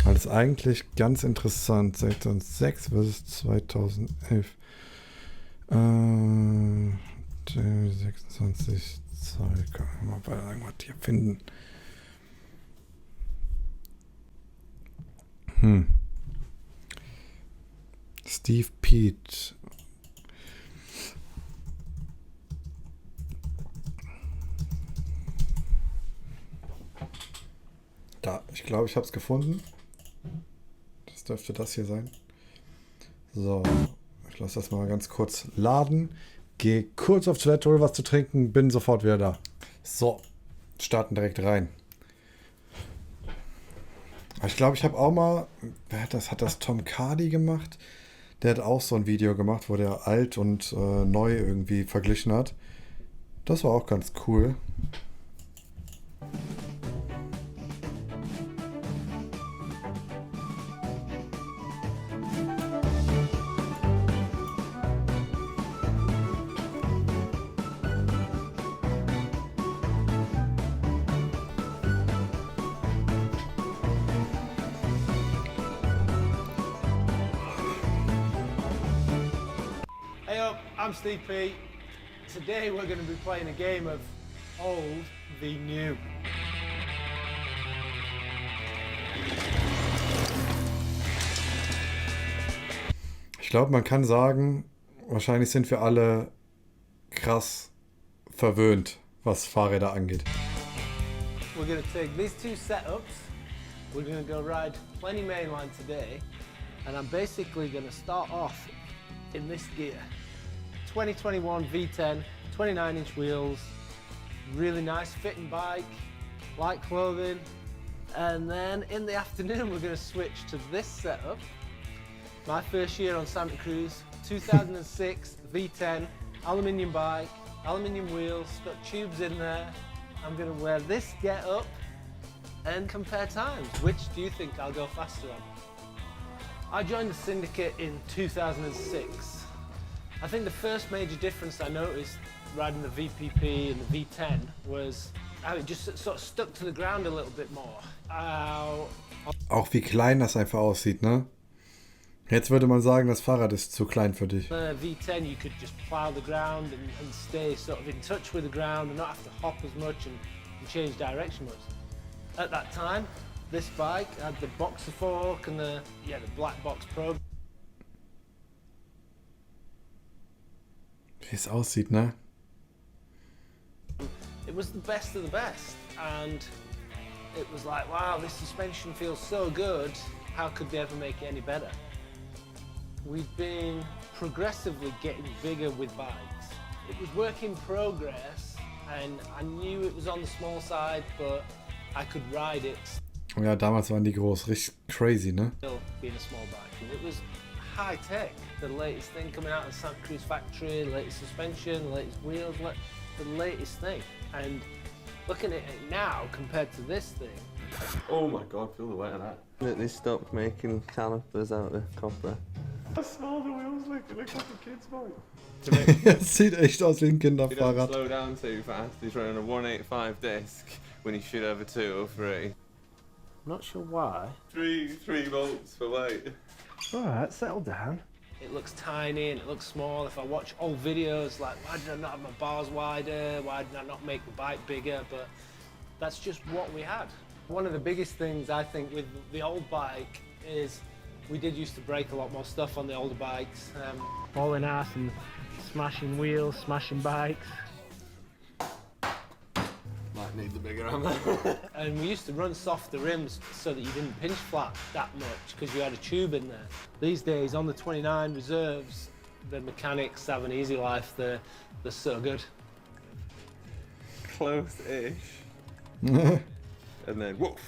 Das ist eigentlich ganz interessant. 2006 versus 2011. 26 Zoll. Kann man mal bei irgendwas hier finden. Steve Pete. Da, ich glaube, ich habe es gefunden. Das dürfte das hier sein. So, ich lasse das mal ganz kurz laden. Gehe kurz auf Toilette, hol was zu trinken, bin sofort wieder da. So, starten direkt rein. Ich glaube, ich habe auch mal, hat das Tom Cardy gemacht? Der hat auch so ein Video gemacht, wo der alt und neu irgendwie verglichen hat. Das war auch ganz cool. Hey up, I'm Steve P. Today we're going to be playing a game of old v new. Ich glaube, man kann sagen, wahrscheinlich sind wir alle krass verwöhnt, was Fahrräder angeht. We're going to take these two setups, we're going to go ride plenty mainline today, and I'm basically going to start off in this gear. 2021 V10, 29-inch wheels, really nice fitting bike, light clothing, and then in the afternoon we're going to switch to this setup. My first year on Santa Cruz, 2006 V10, aluminium bike, aluminium wheels, got tubes in there. I'm going to wear this get up and compare times. Which do you think I'll go faster on? I joined the syndicate in 2006. I think the first major difference I noticed riding the VPP and the V10 was how it just sort of stuck to the ground a little bit more. Auch wie klein das einfach aussieht, ne? Jetzt würde man sagen, das Fahrrad ist zu klein für dich. V10 you could just plow the ground and stay sort of in touch with the ground and not have to hop as much and change direction much. At that time, this bike had the boxer fork and the black box probe. Wie es aussieht, ne? It was the best of the best, and it was like, wow, this suspension feels so good. How could they ever make it any better? We've been progressively getting bigger with bikes. It was work in progress, and I knew it was on the small side, but I could ride it. Ja, damals waren die groß, richtig crazy, ne? Still being a small bike, and it was high tech. The latest thing coming out of the Santa Cruz factory, latest suspension, latest wheels, the latest thing. And looking at it now compared to this thing. Oh my god, feel the weight of that. They stopped making calipers out of copper. How small the wheels look, it looks like a kid's bike. Das sieht echt aus wie ein He doesn't Kinderfahrrad. slow down too fast, he's running a 185 disc when he should have a 203. Not sure why. 3 volts for weight. Alright, settle down. It looks tiny and it looks small. If I watch old videos, like, why did I not have my bars wider? Why did I not make the bike bigger? But that's just what we had. One of the biggest things I think with the old bike is we did used to break a lot more stuff on the older bikes. Hauling ass and smashing wheels, smashing bikes. Might need the bigger hammer. And we used to run softer rims so that you didn't pinch flat that much because you had a tube in there. These days on the 29 reserves, the mechanics have an easy life. They're so good. Close-ish. And then woof.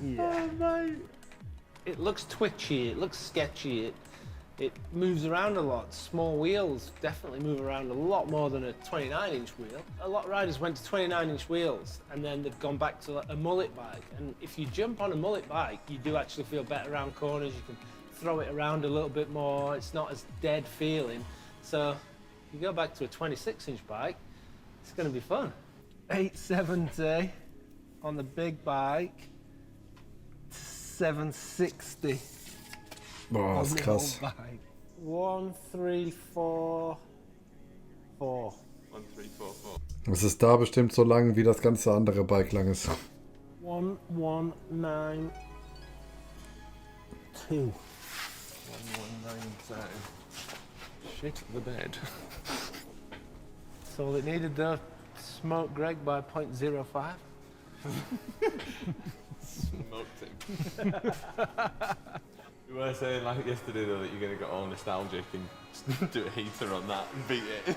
Yeah. Oh, mate. It looks twitchy, it looks sketchy, it moves around a lot. Small wheels definitely move around a lot more than a 29-inch wheel. A lot of riders went to 29-inch wheels and then they've gone back to a mullet bike. And if you jump on a mullet bike, you do actually feel better around corners. You can throw it around a little bit more. It's not as dead feeling. So you go back to a 26-inch bike, it's going to be fun. 870, on the big bike, 760. Boah, on ist the krass. old bike. 1, 3, 4, 4. 1, 3, 4, 4. Es ist da bestimmt so lang, wie das ganze andere Bike lang ist. 1, 1, 9, 2. 1, 1, 9, 7. Shit the bed. So all it needed though, smoke Greg by 0.05. Smoked him. You were saying like yesterday though that you're going to get all nostalgic and do a heater on that and beat it.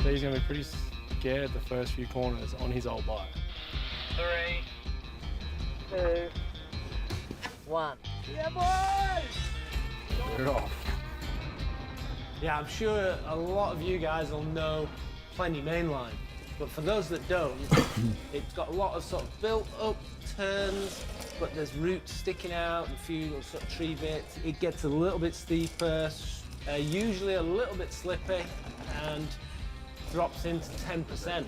So he's going to be pretty scared the first few corners on his old bike. 3, 2, 1. Yeah, boys! We're off. Yeah, I'm sure a lot of you guys will know Plenty Mainline, but for those that don't, it's got a lot of sort of built-up turns, but there's roots sticking out and a few little sort of tree bits. It gets a little bit steeper, usually a little bit slippy, and drops into 10%.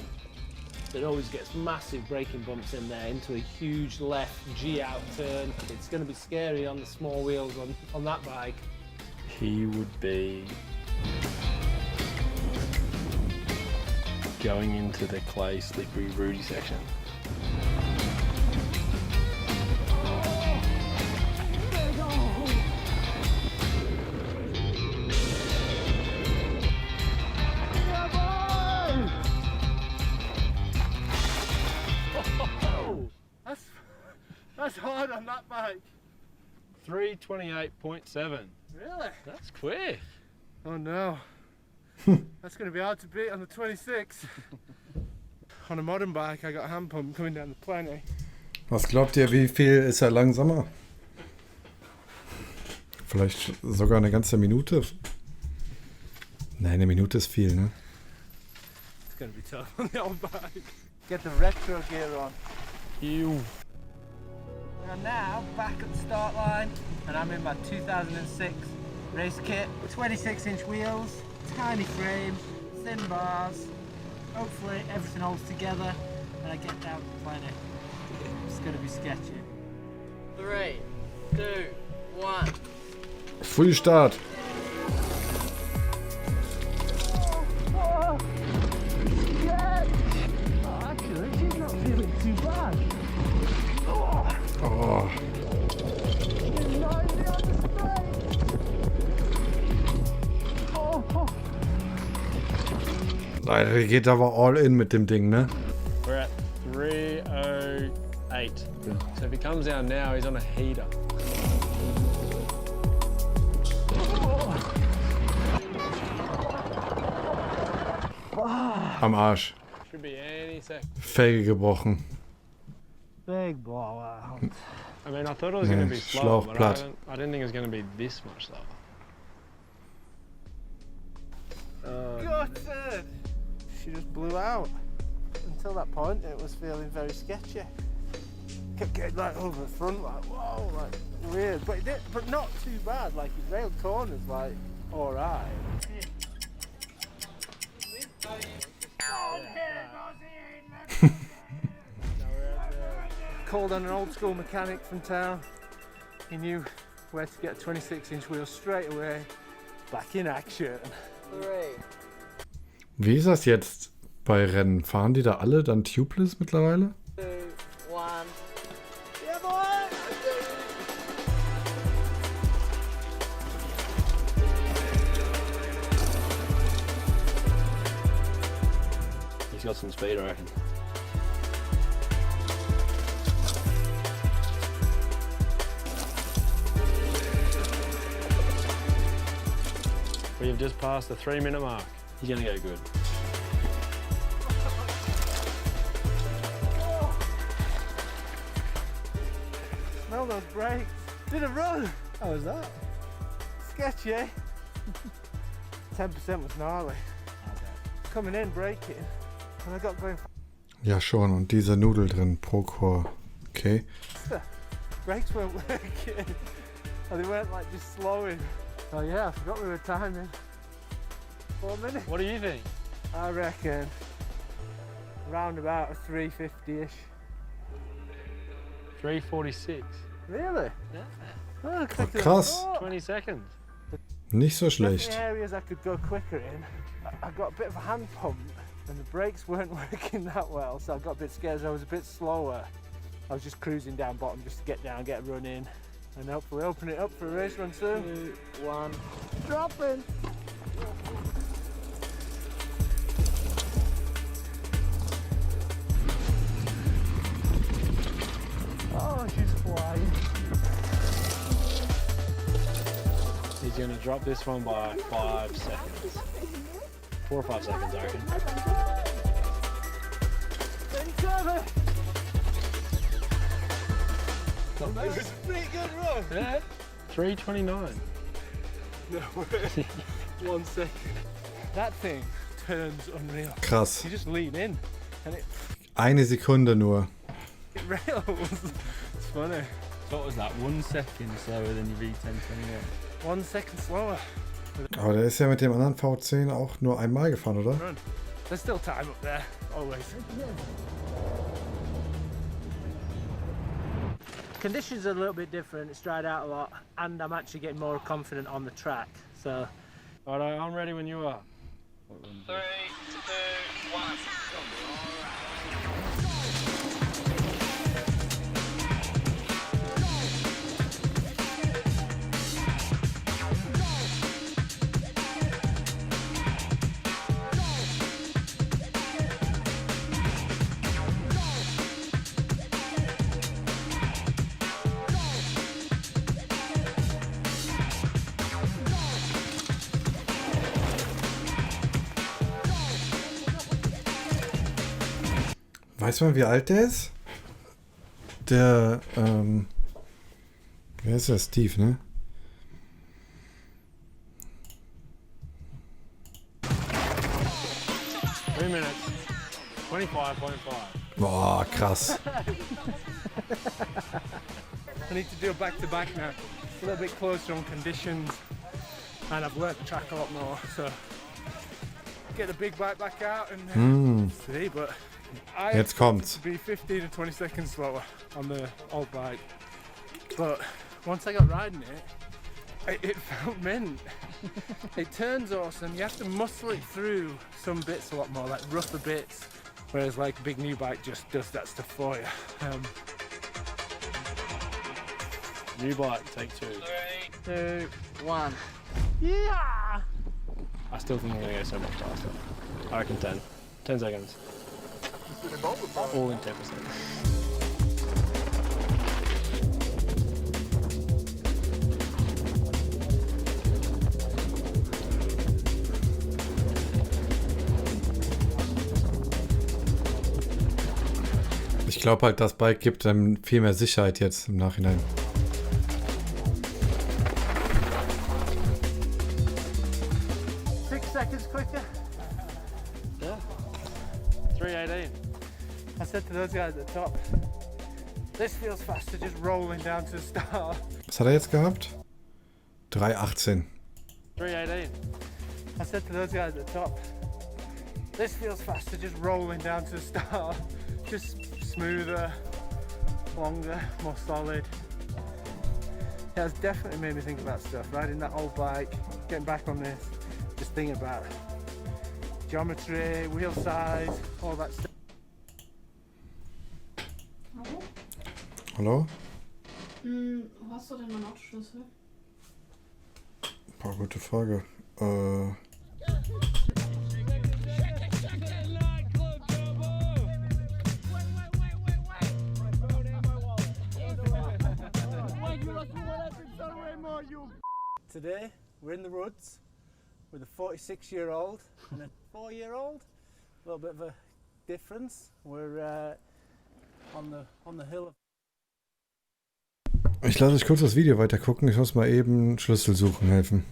It always gets massive braking bumps in there into a huge left G-out turn. It's going to be scary on the small wheels on that bike. He would be going into the clay, slippery, rooty section. That's hard on that bike. 328.7. Really? That's quick. Oh no. That's going to be hard to beat on the 26. On a modern bike, I got a hand pump coming down the Plenty. Was glaubt ihr, wie viel ist er langsamer? Vielleicht sogar eine ganze Minute? Nein, eine Minute ist viel, ne? It's going to be tough on the old bike. Get the retro gear on. Ew. We are now back at the start line, and I'm in my 2006 race kit. 26-inch wheels, tiny frame, thin bars. Hopefully everything holds together and I get down to Plenty. It's going to be sketchy. 3, 2, 1. Früh Start. Actually, she's not feeling too bad. Oh. Leider, die geht aber all in mit dem Ding, ne? We're at 308. So if he comes down now, he's on a heater. Am Arsch. Should be any second. Felge gebrochen. Big blowout. I mean, I thought it was going to be slow, but Schlauchblatt. I didn't think it was going to be this much slower. Gutted! She just blew out. Until that point, it was feeling very sketchy. Kept getting like over the front, like whoa, like weird. But it did, but not too bad. Like his railed corners, like all right. Called on an old school mechanic from town. He knew where to get a 26-inch wheel straight away. Back in action. 3. Wie ist das jetzt bei Rennen? Fahren die da alle dann tubeless mittlerweile? 2, 1. Yeah, boy! He's got some speed, I reckon. We have just passed the 3-minute mark. He's going to go good. Smell those brakes. Did a run. How was that? Sketchy, eh? 10% was gnarly. Coming in, braking, and I got going Ja schon, und diese Nudel drin, Procore. Okay. faster. Brakes weren't working. and they weren't like just slowing. Oh yeah, I forgot we were timing. 4 minutes? What do you think? I reckon around about a 350-ish. 3:46. Really? Yeah. Oh, quicker than krass. I thought. 20 seconds. Nicht so Definitely schlecht. areas I could go quicker in. I got a bit of a hand pump and the brakes weren't working that well, so I got a bit scared as I was a bit slower. I was just cruising down bottom just to get down, get a run in, and hopefully open it up for a race run soon. 2, 1, dropping! Oh, she's flying. He's going to drop this one by 5 seconds. 4 or 5 seconds, I reckon. It was a pretty good run. Yeah. 3:29. No way. 1 second. That thing turns unreal. Krass. You just lean in and it Eine Sekunde nur. rails. It's funny. So what was that? 1 second slower than your V10 21. 1 second slower. Aber der ist ja mit dem anderen V10 auch nur einmal gefahren, oder? Run. There's still time up there, always. Conditions are a little bit different. It's dried out a lot, and I'm actually getting more confident on the track. So, Alright, I'm ready when you are. 3, 2, 1. Weiß man, wie alt der ist? Der, wer ist der? Steve, ne? minutes. 25.5. Boah, krass. I need to do a back-to-back now. A little bit closer on conditions, and I've learnt the track a lot more. So get the big bike back out and see. But I Jetzt kommt's. be 15 to 20 seconds slower on the old bike. But once I got riding it felt mint. It turns awesome. You have to muscle it through some bits a lot more, like rougher bits. Whereas like a big new bike just does that stuff for you. New bike, take 2. 3, 2, 1. Yeah! I still think I'm going to go so much faster. I reckon 10. 10 seconds. All in 10%. Ich glaube halt, das Bike gibt einem viel mehr Sicherheit jetzt im Nachhinein. Seconds quicker. Yeah. 3:18. I said to those guys at the top, this feels faster just rolling down to the start. Was hat er jetzt gehabt? 3,18. 3:18. I said to those guys at the top, this feels faster just rolling down to the start. Just smoother, longer, more solid. Yeah, it's definitely made me think about stuff. Riding that old bike, getting back on this, just thinking about geometry, wheel size, all that stuff. Hallo? Wo hast du denn meinen Autoschlüssel? Boah, gute Frage. Today, we're in the woods with a 46-year-old and a 4-year-old. A little bit of a difference. We're on the hill of... Ich lasse euch kurz das Video weiter gucken. Ich muss mal eben Schlüssel suchen helfen.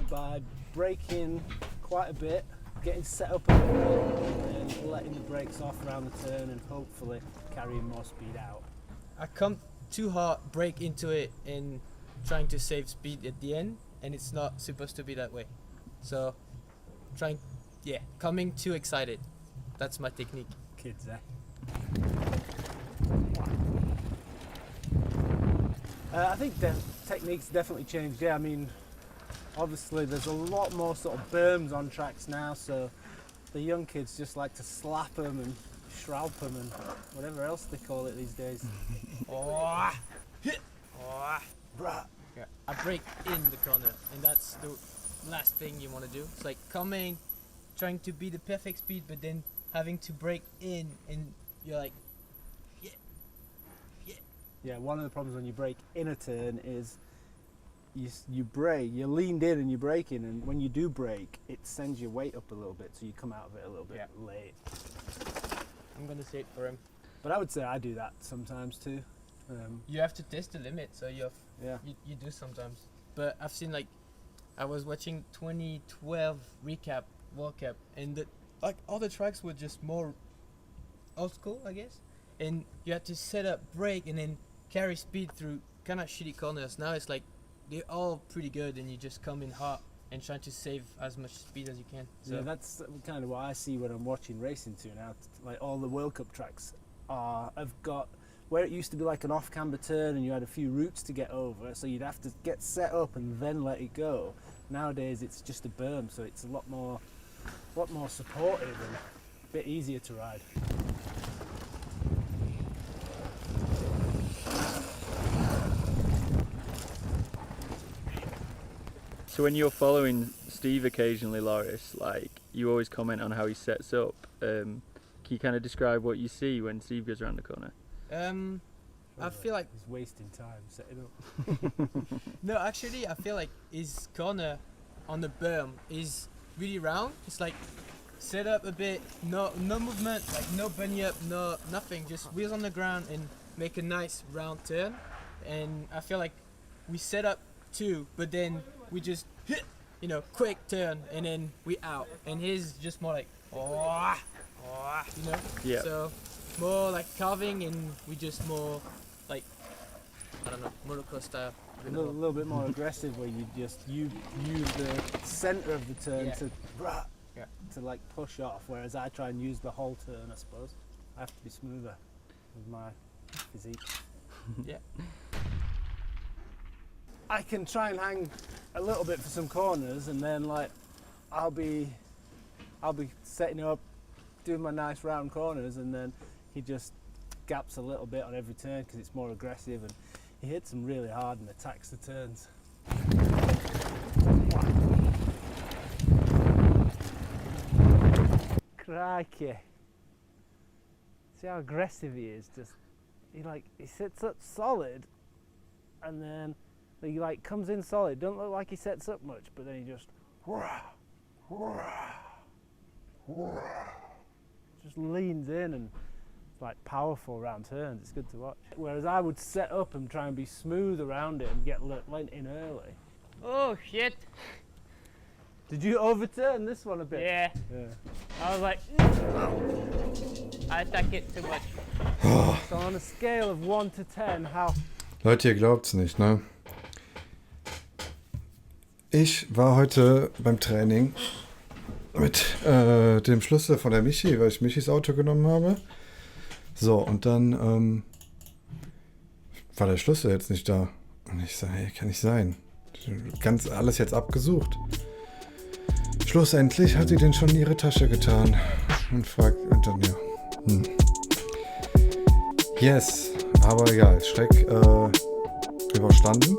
By braking quite a bit, getting set up a little bit, and letting the brakes off around the turn, and hopefully carrying more speed out. I come too hard, brake into it, and trying to save speed at the end, and it's not supposed to be that way. So, coming too excited. That's my technique. Kids, eh? I think techniques definitely changed. Yeah, I mean, obviously there's a lot more sort of berms on tracks now, so the young kids just like to slap them and shroud them and whatever else they call it these days. Oh, hit. Oh, bruh. Yeah, I brake in the corner, and that's the last thing you want to do. It's like coming, trying to be the perfect speed, but then having to brake in, and you're like, Yeah, one of the problems when you brake in a turn is you brake, you're leaned in and you're braking, and when you do brake, it sends your weight up a little bit, so you come out of it a little bit late. I'm gonna say it for him. But I would say I do that sometimes too. You have to test the limit, so you do sometimes. But I've seen, like, I was watching 2012 World Cup, and all the tracks were just more old school, I guess. And you had to set up, brake, and then carry speed through kind of shitty corners. Now it's like they're all pretty good, and you just come in hot and try to save as much speed as you can. So yeah, that's kind of what I see when I'm watching racing too now. Like all the World Cup tracks have got where it used to be like an off-camber turn, and you had a few routes to get over, so you'd have to get set up and then let it go. Nowadays it's just a berm, so it's a lot more supportive and a bit easier to ride. So when you're following Steve occasionally, Loris, like, you always comment on how he sets up. Can you kind of describe what you see when Steve goes around the corner? I feel like he's wasting time setting up. No, actually, I feel like his corner on the berm is really round. It's like set up a bit, no movement, like no bunny up, nothing, just wheels on the ground and make a nice round turn. And I feel like we set up too, but then we just hit, quick turn, and then we out. And his just more like Yeah. So more like carving, and we just more like, I don't know, motocross style. A little bit more aggressive, where you use the center of the turn to like push off, whereas I try and use the whole turn, I suppose. I have to be smoother with my physique. Yeah. I can try and hang a little bit for some corners, and then like I'll be setting up, doing my nice round corners, and then he just gaps a little bit on every turn because it's more aggressive, and he hits them really hard and attacks the turns. Crikey! See how aggressive he is. Just he sits up solid, and then he like comes in solid. Don't look like he sets up much, but then he just leans in, and it's like powerful round turns. It's good to watch. Whereas I would set up and try and be smooth around it and get lent in early. Oh shit! Did you overturn this one a bit? Yeah. I was like, I attack it too much. So on a scale of 1 to 10, how? Leute, ihr glaubt's nicht, ne? Ich war heute beim Training mit dem Schlüssel von der Michi, weil ich Michis Auto genommen habe. So, und dann war der Schlüssel jetzt nicht da. Und ich sage, hey, kann nicht sein. Ganz alles jetzt abgesucht. Schlussendlich hat sie den schon in ihre Tasche getan. Und fragt, und dann, ja. Yes, aber egal. Schreck überstanden.